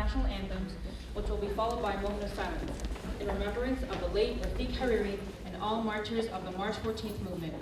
national anthems, which will be followed by a moment of silence in remembrance of the late Rafik Hariri and all marchers of the March 14th movement.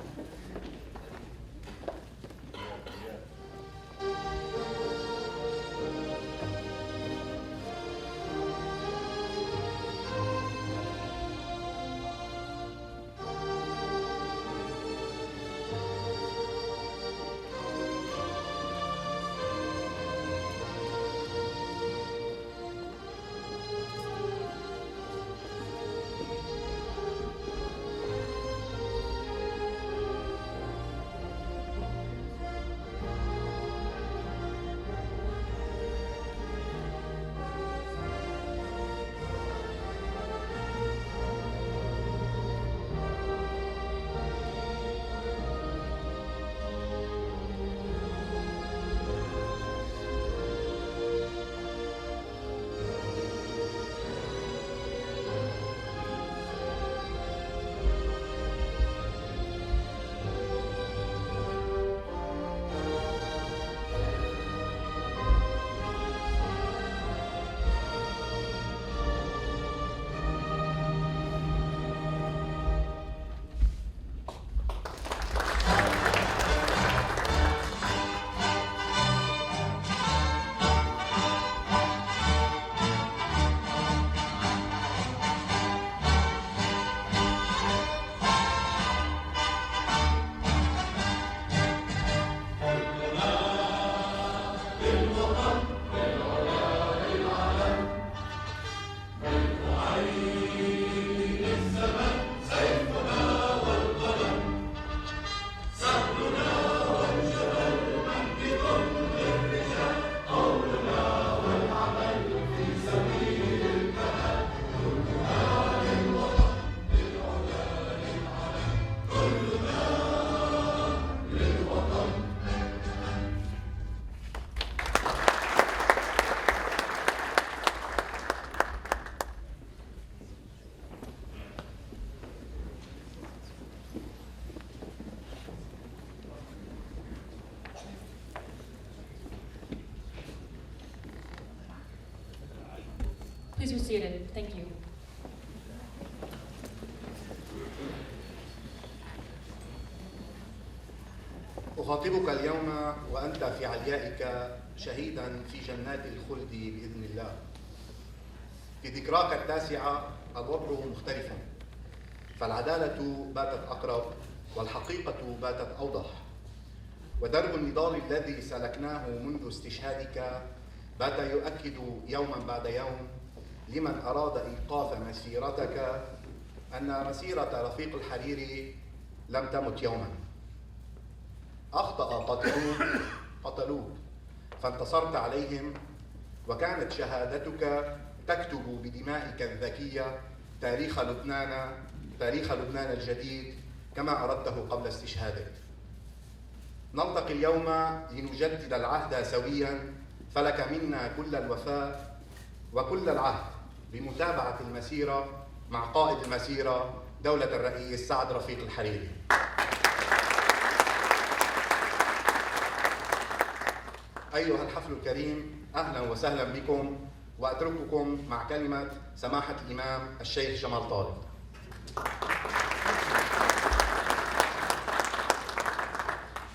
Please be seated. Thank you. أخاطبك اليوم وأنت في عليائك شهيدا في جنات الخلد بإذن الله. في ذكراك التاسعة الوضع مختلفا، فالعدالة باتت أقرب والحقيقة باتت أوضح، ودرب النضال الذي سلكناه منذ استشهادك بات يؤكد يوما بعد يوم لمن أراد إيقاف مسيرتك أن مسيرة رفيق الحريري لم تمت يوما. أخطأ قتلوك فانتصرت عليهم، وكانت شهادتك تكتب بدمائك الذكية تاريخ لبنان الجديد كما أردته قبل استشهادك. نلتقي اليوم لنجدد العهد سويا، فلك منا كل الوفاء وكل العهد بمتابعة المسيرة مع قائد المسيرة دولة الرئيس سعد رفيق الحريري. أيها الحفل الكريم، أهلا وسهلا بكم، وأترككم مع كلمة سماحة الإمام الشيخ جمال طارق.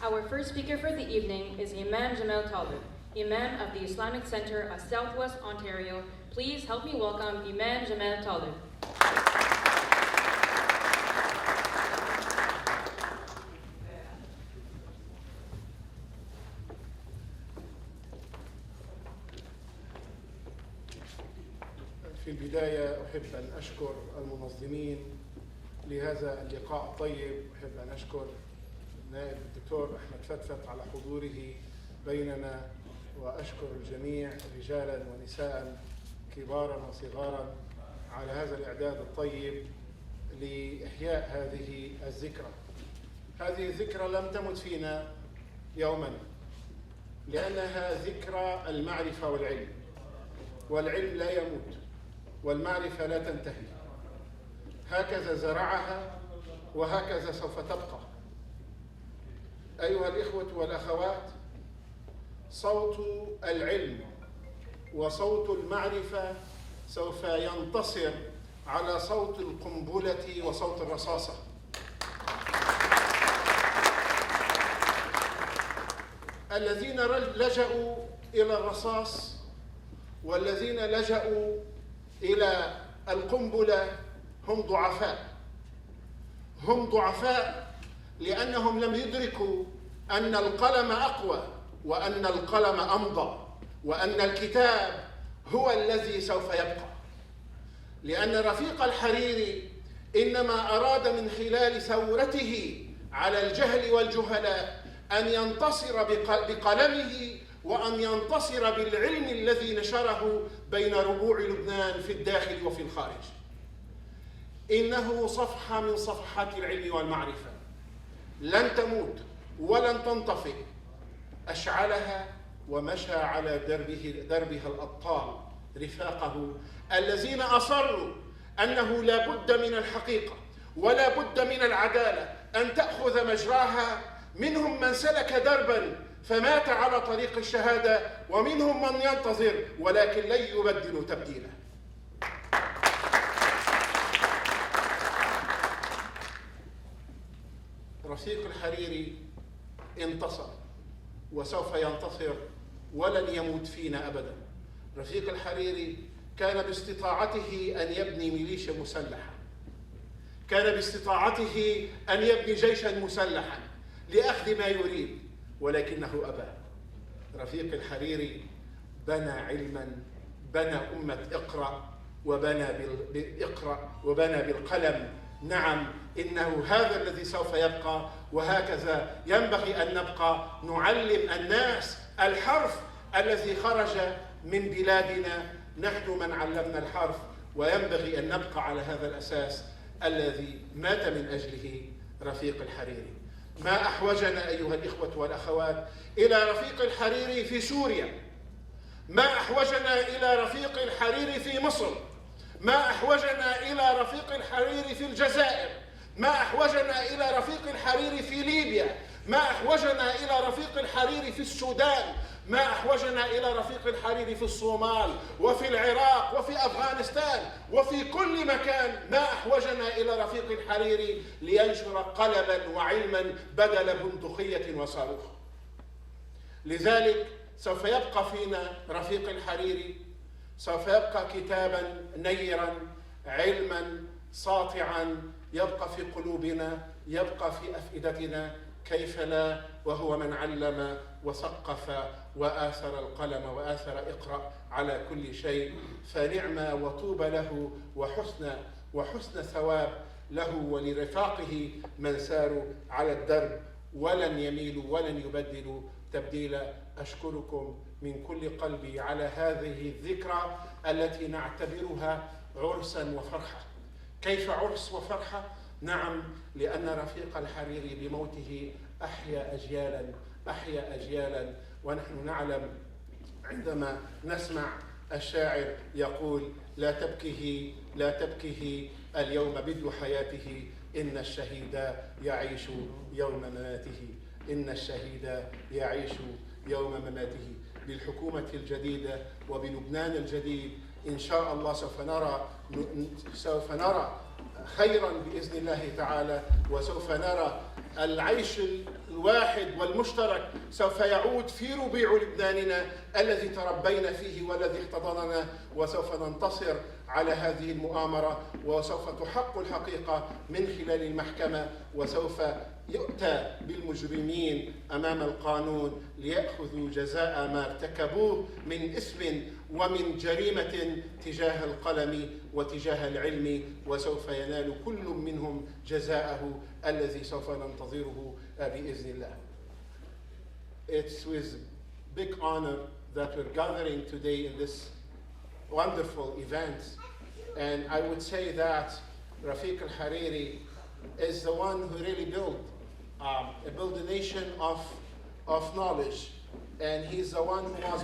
Our first speaker for the evening is Imam Jamal Talib, Imam of the Islamic Center of Southwest Ontario. Please help me welcome Imam Jamal Talib. في البداية أحب أن أشكر المنظمين لهذا اللقاء الطيب. أحب أن أشكر نائب الدكتور أحمد فتفت على حضوره بيننا، وأشكر الجميع رجالا ونساء كبارا وصغارا على هذا الإعداد الطيب لإحياء هذه الذكرى. هذه الذكرى لم تمت فينا يوما، لأنها ذكرى المعرفة والعلم، والعلم لا يموت والمعرفة لا تنتهي. هكذا زرعها وهكذا سوف تبقى. أيها الإخوة والأخوات، صوت العلم وصوت المعرفة سوف ينتصر على صوت القنبلة وصوت الرصاصة. الذين لجأوا إلى الرصاص والذين لجأوا إلى القنبلة هم ضعفاء. هم ضعفاء لأنهم لم يدركوا أن القلم أقوى، وأن القلم أمضى، وأن الكتاب هو الذي سوف يبقى. لأن رفيق الحريري إنما أراد من خلال ثورته على الجهل والجهلاء أن ينتصر بقلمه وأن ينتصر بالعلم الذي نشره بين ربوع لبنان في الداخل وفي الخارج. إنه صفحة من صفحات العلم والمعرفة لن تموت ولن تنطفئ. أشعلها ومشى على دربها الأبطال رفاقه الذين أصروا أنه لا بد من الحقيقة ولا بد من العدالة أن تأخذ مجراها. منهم من سلك دربا فمات على طريق الشهادة، ومنهم من ينتظر ولكن لن يبدل تبديلا. رفيق الحريري انتصر وسوف ينتصر ولن يموت فينا أبدا. رفيق الحريري كان باستطاعته أن يبني ميليشيا مسلحة، كان باستطاعته أن يبني جيشا مسلحا لأخذ ما يريد، ولكنه أبى. رفيق الحريري بنى علما، بنى أمة اقرأ، وبنى بالقلم. نعم، إنه هذا الذي سوف يبقى، وهكذا ينبغي أن نبقى نعلم الناس الحرف الذي خرج من بلادنا. نحن من علمنا الحرف، وينبغي أن نبقى على هذا الأساس الذي مات من أجله رفيق الحريري. ما أحوجنا أيها الإخوة والأخوات إلى رفيق الحريري في سوريا، ما أحوجنا إلى رفيق الحريري في مصر، ما أحوجنا إلى رفيق الحريري في الجزائر، ما أحوجنا إلى رفيق الحريري في ليبيا، ما أحوجنا إلى رفيق الحريري في السودان، ما أحوجنا إلى رفيق الحريري في الصومال وفي العراق وفي أفغانستان وفي كل مكان. ما أحوجنا إلى رفيق الحريري لينشر قلما وعلما بدل بندقية وصاروخ. لذلك سوف يبقى فينا رفيق الحريري، سوف يبقى كتابا نيرا، علما ساطعا، يبقى في قلوبنا، يبقى في أفئدتنا. كيف لا وهو من علم وثقف وآثر القلم وآثر اقرأ على كل شيء. فنعم وطوبى له وحسن ثواب له ولرفاقه من ساروا على الدرب ولن يميلوا ولن يبدلوا تبديلا. أشكركم من كل قلبي على هذه الذكرى التي نعتبرها عرسا وفرحة. كيف عرس وفرحة؟ نعم، لأن رفيق الحريري بموته أحيا أجيالا، ونحن نعلم عندما نسمع الشاعر يقول: لا تبكه اليوم بدء حياته، إن الشهيد يعيش يوم مماته، إن الشهيد يعيش يوم مماته. بالحكومة الجديدة وبلبنان الجديد إن شاء الله سوف نرى خيرا بإذن الله تعالى، وسوف نرى العيش الواحد والمشترك سوف يعود في ربيع لبناننا الذي تربينا فيه والذي احتضننا، وسوف ننتصر على هذه المؤامرة، وسوف تحق الحقيقة من خلال المحكمة، وسوف يؤتى بالمجرمين أمام القانون ليأخذوا جزاء ما ارتكبوه من إثم ومن جريمة تجاه القلم وتجاه العلم، وسوف ينال كل منهم جزاءه الذي سوف ننتظره بإذن الله. It's with big honor that we're gathering today in this wonderful event, and I would say that Rafik al-Hariri is the one who really built a nation of knowledge, and he's the one who was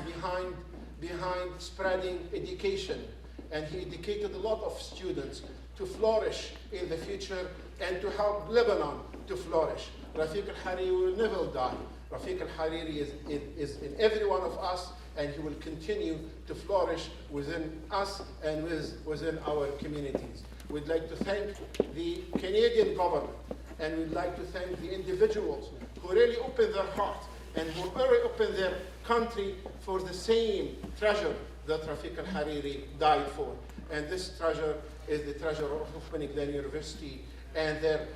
behind spreading education, and he educated a lot of students to flourish in the future and to help Lebanon to flourish. Rafik al-Hariri will never die. Rafik al-Hariri is in every one of us, and he will continue to flourish within us and within our communities. We'd like to thank the Canadian government, and we'd like to thank the individuals who really opened their heart and who really opened their country for the same treasure that Rafik al-Hariri died for. And this treasure is the treasure of opening their university and their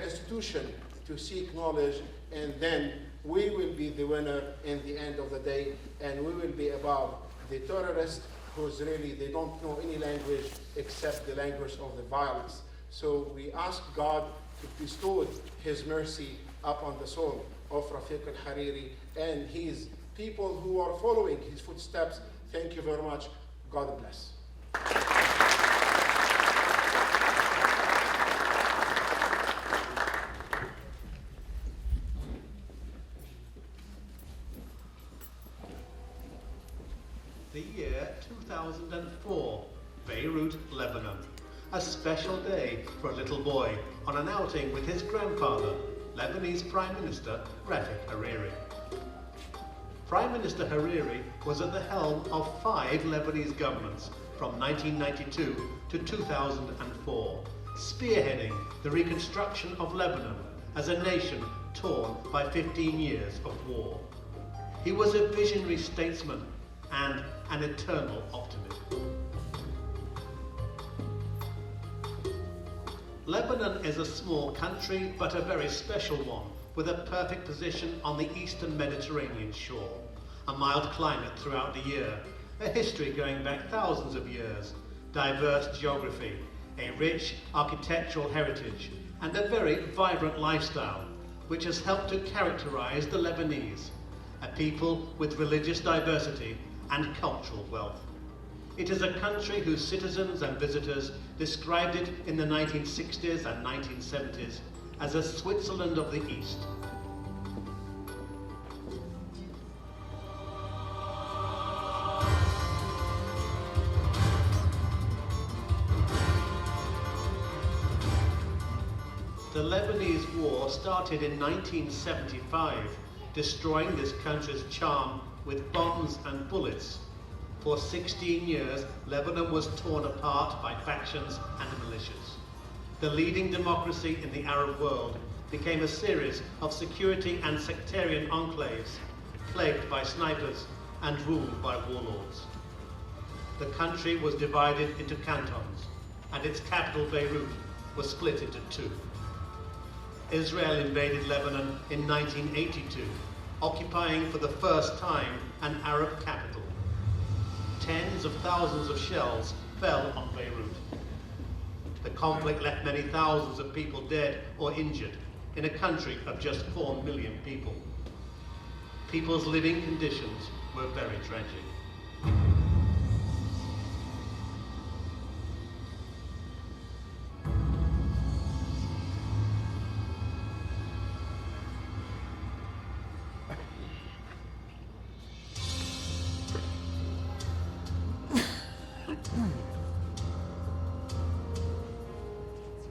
institution to seek knowledge, and then we will be the winner in the end of the day, and we will be above the terrorists who's really, they don't know any language except the language of the violence. So we ask God to bestow his mercy upon the soul of Rafik al-Hariri and his people who are following his footsteps. Thank you very much. God bless. The year 2004, Beirut, Lebanon. A special day for a little boy on an outing with his grandfather, Lebanese Prime Minister Rafik Hariri. Prime Minister Hariri was at the helm of 5 Lebanese governments from 1992 to 2004, spearheading the reconstruction of Lebanon as a nation torn by 15 years of war. He was a visionary statesman and an eternal optimist. Lebanon is a small country, but a very special one, with a perfect position on the eastern Mediterranean shore, a mild climate throughout the year, a history going back thousands of years, diverse geography, a rich architectural heritage, and a very vibrant lifestyle, which has helped to characterize the Lebanese, a people with religious diversity and cultural wealth. It is a country whose citizens and visitors described it in the 1960s and 1970s as a Switzerland of the East. The Lebanese War started in 1975, destroying this country's charm with bombs and bullets. For 16 years, Lebanon was torn apart by factions and militias. The leading democracy in the Arab world became a series of security and sectarian enclaves, plagued by snipers and ruled by warlords. The country was divided into cantons, and its capital, Beirut, was split into 2. Israel invaded Lebanon in 1982, occupying for the first time an Arab capital. Tens of thousands of shells fell on Beirut. The conflict left many thousands of people dead or injured in a country of just 4 million people. People's living conditions were very tragic.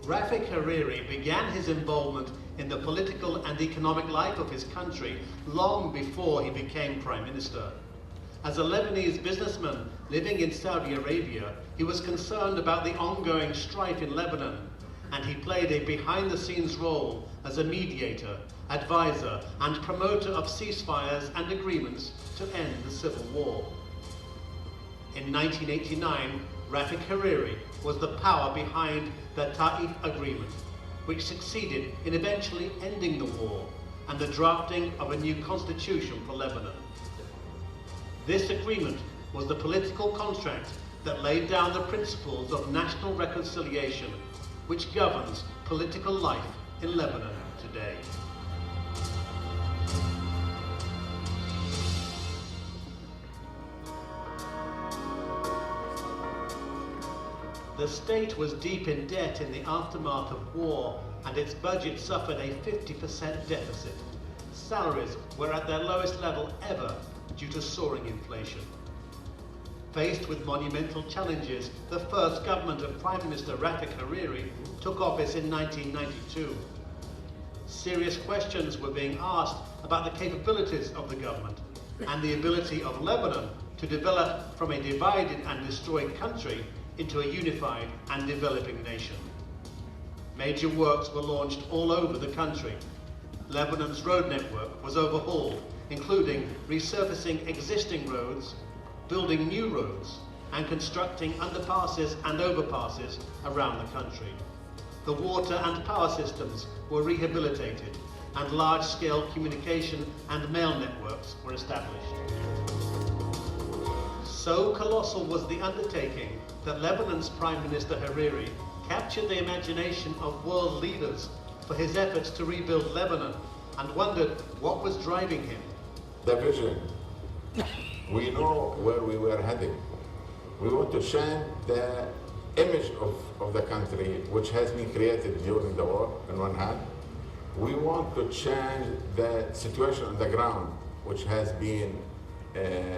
Rafik Hariri began his involvement in the political and economic life of his country long before he became Prime Minister. As a Lebanese businessman living in Saudi Arabia, he was concerned about the ongoing strife in Lebanon, and he played a behind-the-scenes role as a mediator, advisor, and promoter of ceasefires and agreements to end the civil war. In 1989, Rafik Hariri was the power behind the Ta'if Agreement, which succeeded in eventually ending the war and the drafting of a new constitution for Lebanon. This agreement was the political contract that laid down the principles of national reconciliation, which governs political life in Lebanon today. The state was deep in debt in the aftermath of war, and its budget suffered a 50% deficit. Salaries were at their lowest level ever due to soaring inflation. Faced with monumental challenges, the first government of Prime Minister Rafik Hariri took office in 1992. Serious questions were being asked about the capabilities of the government and the ability of Lebanon to develop from a divided and destroyed country into a unified and developing nation. Major works were launched all over the country. Lebanon's road network was overhauled, including resurfacing existing roads, building new roads, and constructing underpasses and overpasses around the country. The water and power systems were rehabilitated, and large-scale communication and mail networks were established. So colossal was the undertaking that Lebanon's Prime Minister Hariri captured the imagination of world leaders for his efforts to rebuild Lebanon and wondered what was driving him. The vision. We know where we were heading. We want to change the image of the country which has been created during the war on one hand. We want to change the situation on the ground which has been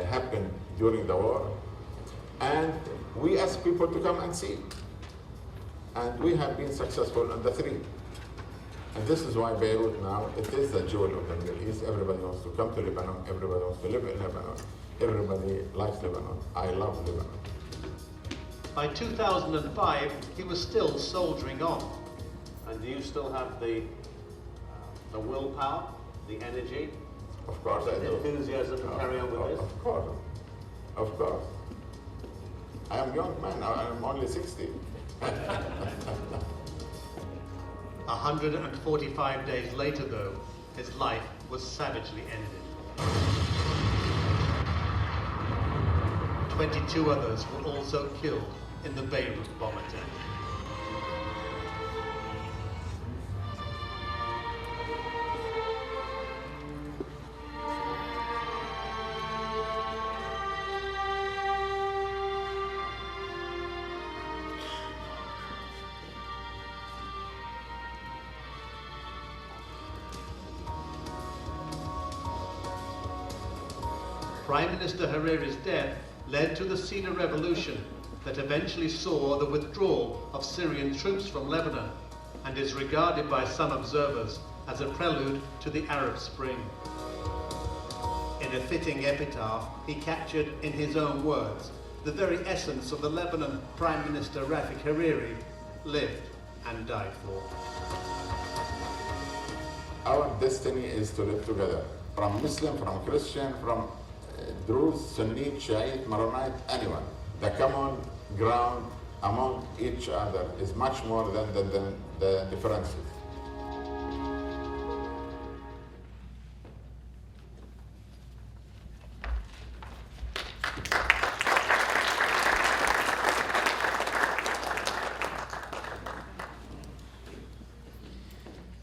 happened during the war, and we ask people to come and see. And we have been successful on the three. And this is why Beirut now, it is the jewel of the Middle East. Everybody wants to come to Lebanon, everybody wants to live in Lebanon, everybody likes Lebanon. I love Lebanon. By 2005, he was still soldiering on. And do you still have the willpower, the energy, Of course I do. enthusiasm to carry on with this? Of course. Of course. I am a young man, I am only 60. 145 days later, though, his life was savagely ended. 22 others were also killed in the Beirut bomb attack. Prime Minister Hariri's death led to the Syrian revolution that eventually saw the withdrawal of Syrian troops from Lebanon and is regarded by some observers as a prelude to the Arab Spring. In a fitting epitaph, he captured in his own words the very essence of the Lebanon Prime Minister Rafik Hariri lived and died for. Our destiny is to live together, from Muslim, from Christian, from Druze, Sunni, Shiite, Maronite, anyone. The common ground among each other is much more than the differences.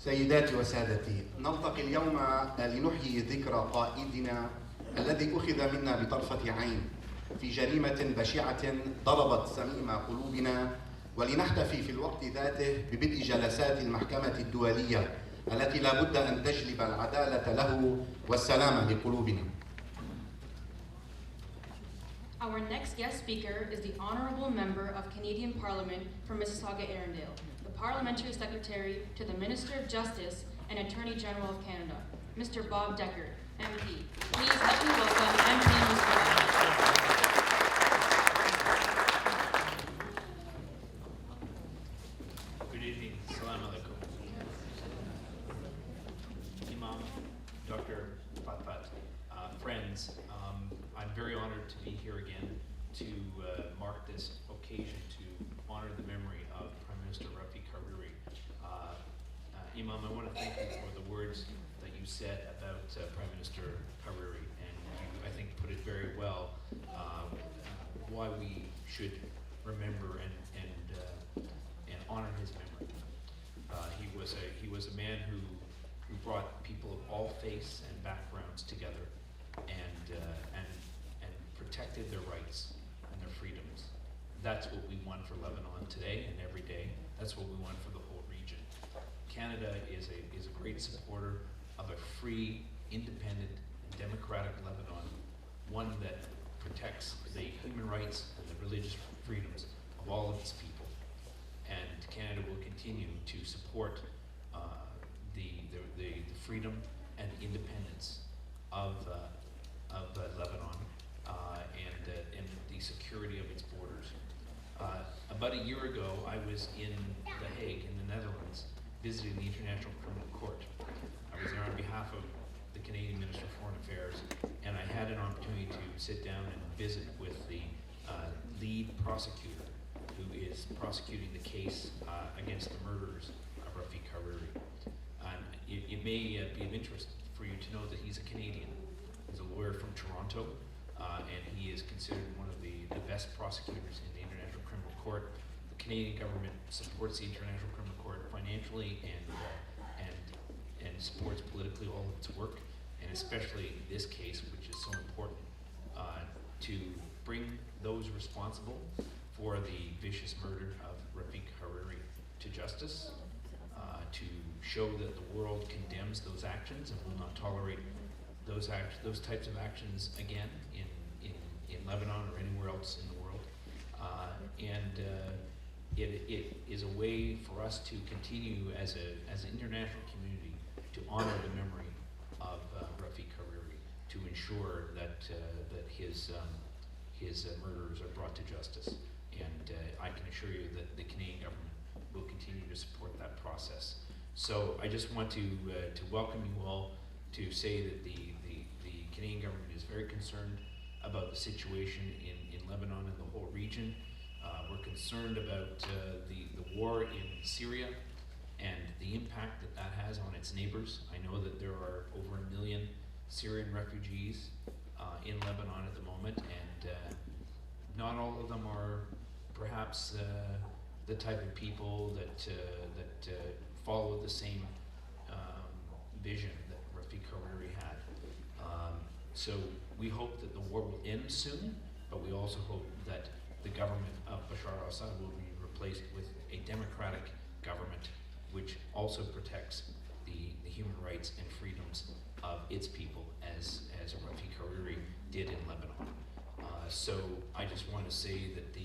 سيداتي وسادتي، نلتقي اليوم لنحيي ذكرى قائدنا الذي أخذ منا بطرفة عين في جريمة بشعة ضربت سميم قلوبنا، ولنحتفي في الوقت ذاته ببدء جلسات المحكمة الدولية التي لا بد أن تجلب العدالة له والسلام لقلوبنا. Our next guest speaker is the Honourable Member of Canadian Parliament from Mississauga-Arundel, the Parliamentary Secretary to the Minister of Justice and Attorney General of Canada, Mr. Bob Decker, MP. Please help me welcome MP Ahmad. Good evening. Assalamu alaikum. Imam, Dr. Fatfat, friends, I'm very honored to be here again to mark this occasion to honor the memory of Prime Minister Rafik Hariri. Imam, I want to thank you for the words that you said about Prime Minister Hariri, and you, I think, put it very well, why we should remember and honor his memory. He was a man who brought people of all faiths and backgrounds together and protected their rights and their freedoms. That's what we want for Lebanon today and every day. That's what we want for the whole region. Canada is a great supporter of a free, independent, and democratic Lebanon, one that protects the human rights and the religious freedoms of all of its people. And Canada will continue to support the freedom and independence of Lebanon and the security of its borders. About a year ago, I was in The Hague in the Netherlands visiting the International Criminal Court. I was there on behalf of the Canadian Minister of Foreign Affairs, and I had an opportunity to sit down and visit with the lead prosecutor who is prosecuting the case against the murderers of Rafik Hariri. It may be of interest for you to know that he's a Canadian. He's a lawyer from Toronto, and he is considered one of the best prosecutors in the International Criminal Court. The Canadian government supports the International Criminal Court financially and supports politically all of its work, and especially this case, which is so important to bring those responsible for the vicious murder of Rafik Hariri to justice, to show that the world condemns those actions and will not tolerate those types of actions again in Lebanon or anywhere else in the world. It is a way for us to continue as an international community to honor the memory of Rafik Hariri, to ensure that his murderers are brought to justice. And I can assure you that the Canadian government will continue to support that process. So I just want to welcome you all, to say that the Canadian government is very concerned about the situation in Lebanon and the whole region. We're concerned about the war in Syria and the impact that has on its neighbors. I know that there are over 1 million Syrian refugees in Lebanon at the moment, and not all of them are perhaps the type of people that follow the same vision that Rafik Hariri had. So we hope that the war will end soon, but we also hope that the government of Bashar al-Assad will be replaced with a democratic government which also protects the human rights and freedoms of its people, as Rafik Hariri did in Lebanon. So I just want to say that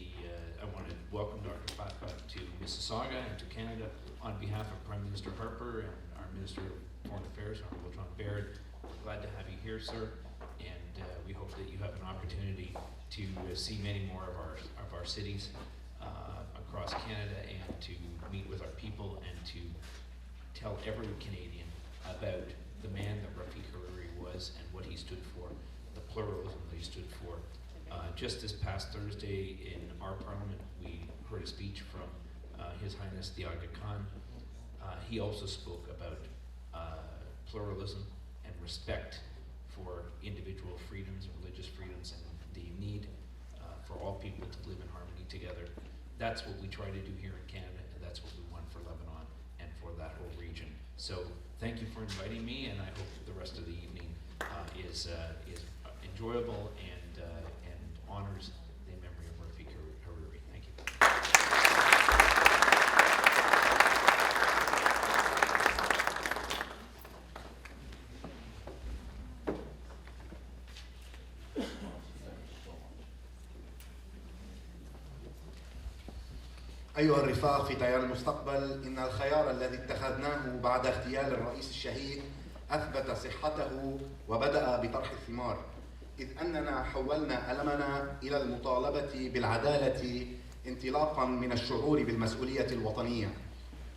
I want to welcome Dr. Fatfat to Mississauga and to Canada on behalf of Prime Minister Harper and our Minister of Foreign Affairs, Honorable John Baird. We're glad to have you here, sir, and we hope that you have an opportunity to see many more of our cities across Canada, and to meet with our people and to tell every Canadian about the man that Rafik Hariri was and what he stood for, the pluralism that he stood for. Just this past Thursday in our parliament, we heard a speech from His Highness the Aga Khan. He also spoke about pluralism and respect for individual freedoms, religious freedoms, and the need for all people to live in harmony together. That's what we try to do here in Canada, and that's what we want for Lebanon and for that whole region. So thank you for inviting me, and I hope that the rest of the evening is enjoyable and honors the memory of Rafik Hariri. Thank you. أيها الرفاق في تيار المستقبل، إن الخيار الذي اتخذناه بعد اغتيال الرئيس الشهيد أثبت صحته وبدأ بطرح الثمار، إذ أننا حولنا ألمنا إلى المطالبة بالعدالة انطلاقا من الشعور بالمسؤولية الوطنية،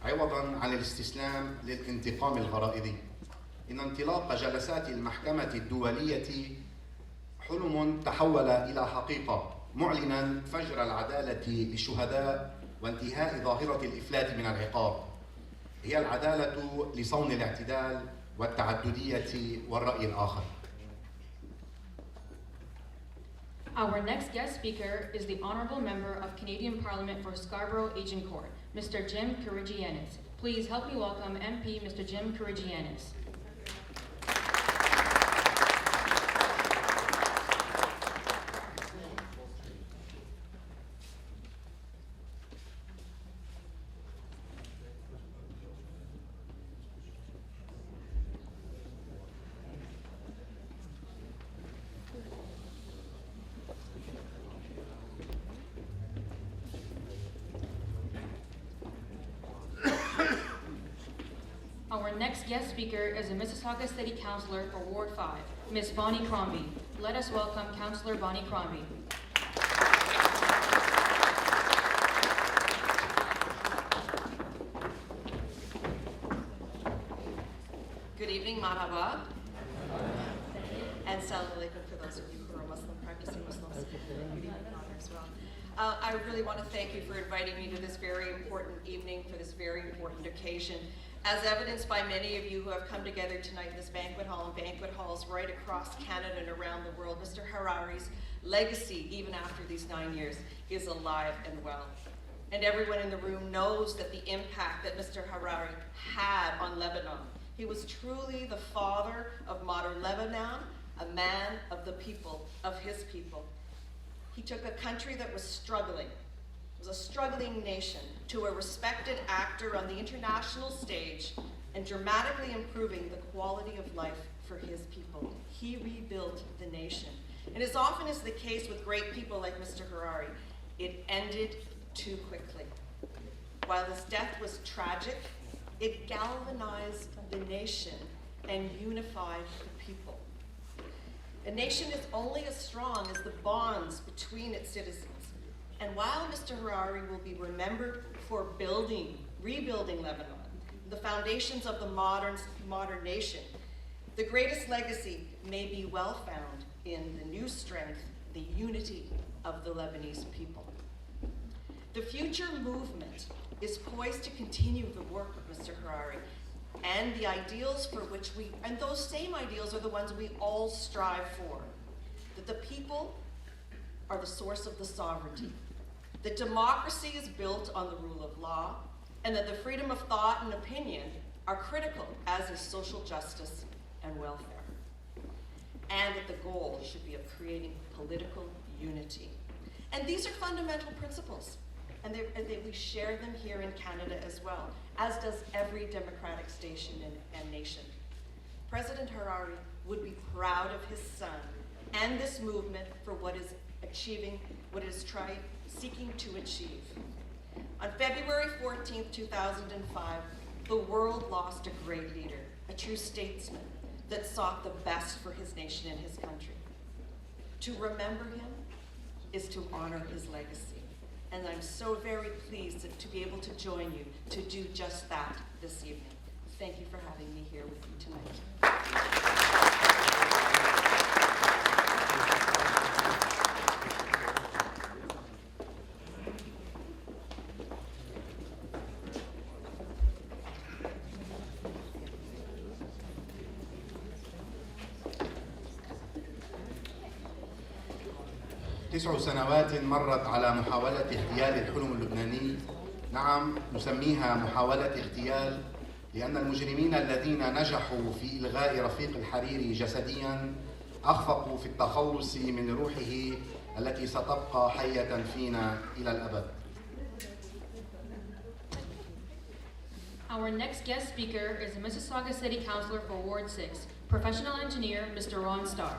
عوضا عن الاستسلام للانتقام الغرائزي. إن انطلاق جلسات المحكمة الدولية حلم تحول إلى حقيقة، معلنا فجر العدالة للشهداء وانتهاء ظاهرة الإفلات من العقاب. هي العدالة لصون الاعتدال والتعددية والرأي الآخر. Our next guest speaker is the Honourable Member of Canadian Parliament for Scarborough Agincourt, Mr. Jim Kirigiannis. Please help me welcome MP Mr. Jim Kirigiannis. Our Our next guest speaker is a Mississauga City Councilor for Ward 5, Ms. Bonnie Crombie. Let us welcome Councilor Bonnie Crombie. Good evening, marhaba. And salam alaikum for those of you who are Muslim, practicing Muslims. Good evening, Father, as well. I really want to thank you for inviting me to this very important evening, for this very important occasion. As evidenced by many of you who have come together tonight in this banquet hall and banquet halls right across Canada and around the world, Mr. Hariri's legacy, even after these 9 years, is alive and well. And everyone in the room knows that the impact that Mr. Hariri had on Lebanon. He was truly the father of modern Lebanon, a man of the people, of his people. He took a country that was struggling, was a struggling nation, to a respected actor on the international stage and dramatically improving the quality of life for his people. He rebuilt the nation. And as often is the case with great people like Mr. Hariri, it ended too quickly. While his death was tragic, it galvanized the nation and unified the people. A nation is only as strong as the bonds between its citizens. And while Mr. Hariri will be remembered for rebuilding Lebanon, the foundations of the modern nation, the greatest legacy may be well found in the new strength, the unity of the Lebanese people. The future movement is poised to continue the work of Mr. Hariri and the ideals for which and those same ideals are the ones we all strive for. That the people are the source of the sovereignty, that democracy is built on the rule of law, and that the freedom of thought and opinion are critical, as is social justice and welfare. And that the goal should be of creating political unity. And these are fundamental principles. And we share them here in Canada as well, as does every democratic station and nation. President Hariri would be proud of his son and this movement for what is seeking to achieve. On February 14th, 2005, the world lost a great leader, a true statesman that sought the best for his nation and his country. To remember him is to honor his legacy. And I'm so very pleased to be able to join you to do just that this evening. Thank you for having me here with you tonight. تسع سنوات مرت على محاولة اغتيال الحلم اللبناني. نعم، نسميها محاولة اغتيال لأن المجرمين الذين نجحوا في إلغاء رفيق الحريري جسدياً أخفقوا في التخلص من روحه التي ستبقى حية فينا إلى الأبد. Our next guest speaker is a Mississauga City Councilor for Ward 6, professional engineer, Mr. Ron Starr.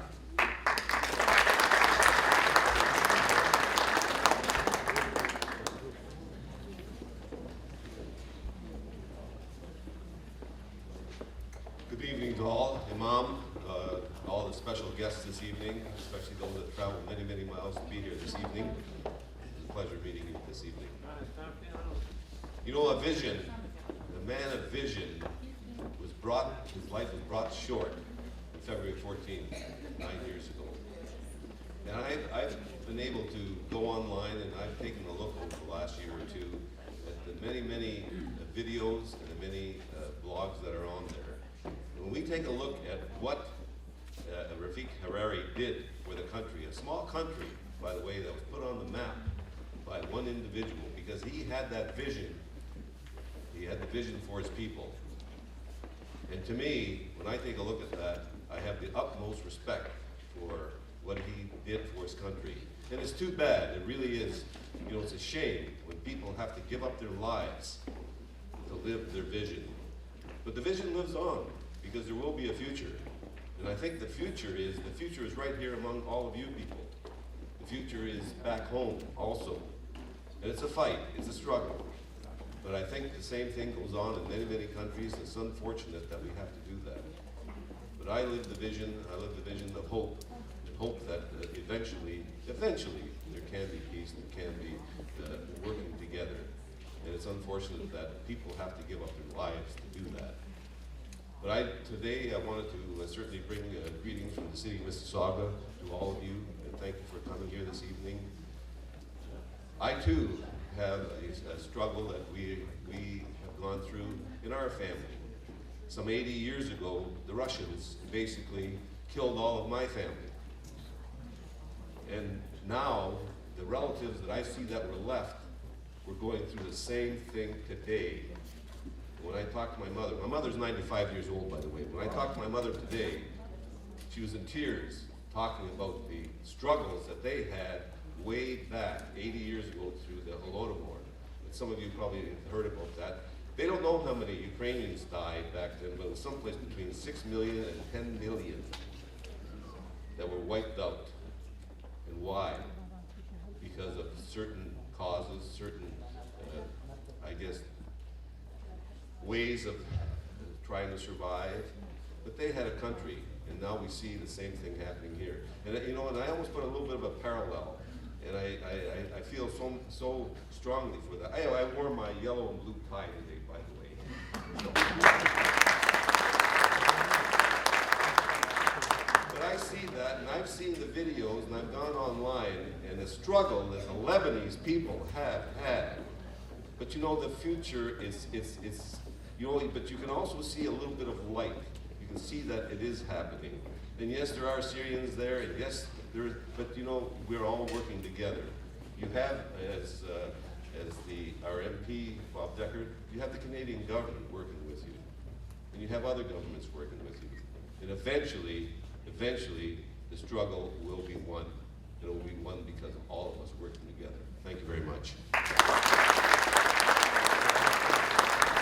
Good evening to all, Imam, all the special guests this evening, especially those that traveled many, many miles to be here this evening. It's a pleasure meeting you this evening. You know, a man of vision his life was brought short on February 14th, 9 years ago. And I've been able to go online and I've taken a look over the last year or two at the many, many videos and the many blogs that are on there. When we take a look at what Rafik Hariri did for the country, a small country, by the way, that was put on the map by one individual because he had that vision. He had the vision for his people. And to me, when I take a look at that, I have the utmost respect for what he did for his country. And it's too bad, it really is. You know, it's a shame when people have to give up their lives to live their vision. But the vision lives on because there will be a future. And I think the future is right here among all of you people. The future is back home also. And it's a fight, it's a struggle. But I think the same thing goes on in many, many countries. It's unfortunate that we have to do that. But I live the vision of hope, and hope that eventually, there can be peace, and there can be working together. And it's unfortunate that people have to give up their lives to do that. But today I wanted to certainly bring greetings from the city of Mississauga to all of you, and thank you for coming here this evening. I too have a struggle that we have gone through in our family. Some 80 years ago, the Russians basically killed all of my family. And now, the relatives that I see that were left, we're going through the same thing today. When I talk to my mother's 95 years old, by the way. When I talked to my mother today, she was in tears talking about the struggles that they had way back 80 years ago through the Holodomor. And some of you probably have heard about that. They don't know how many Ukrainians died back then, but it was someplace between 6 million and 10 million that were wiped out. And why? Because of certain causes, certain, I guess, ways of trying to survive. But they had a country, and now we see the same thing happening here. And you know, and I almost put a little bit of a parallel, and I feel so strongly for that. I wore my yellow and blue tie today, by the way. But I see that, and I've seen the videos, and I've gone online, and the struggle that the Lebanese people have had. But you know, the future is you know, but you can also see a little bit of light. You can see that it is happening. And yes, there are Syrians there, and yes, but you know, we're all working together. You have, as our MP, Bob Deckard, you have the Canadian government working with you. And you have other governments working with you. And eventually, the struggle will be won.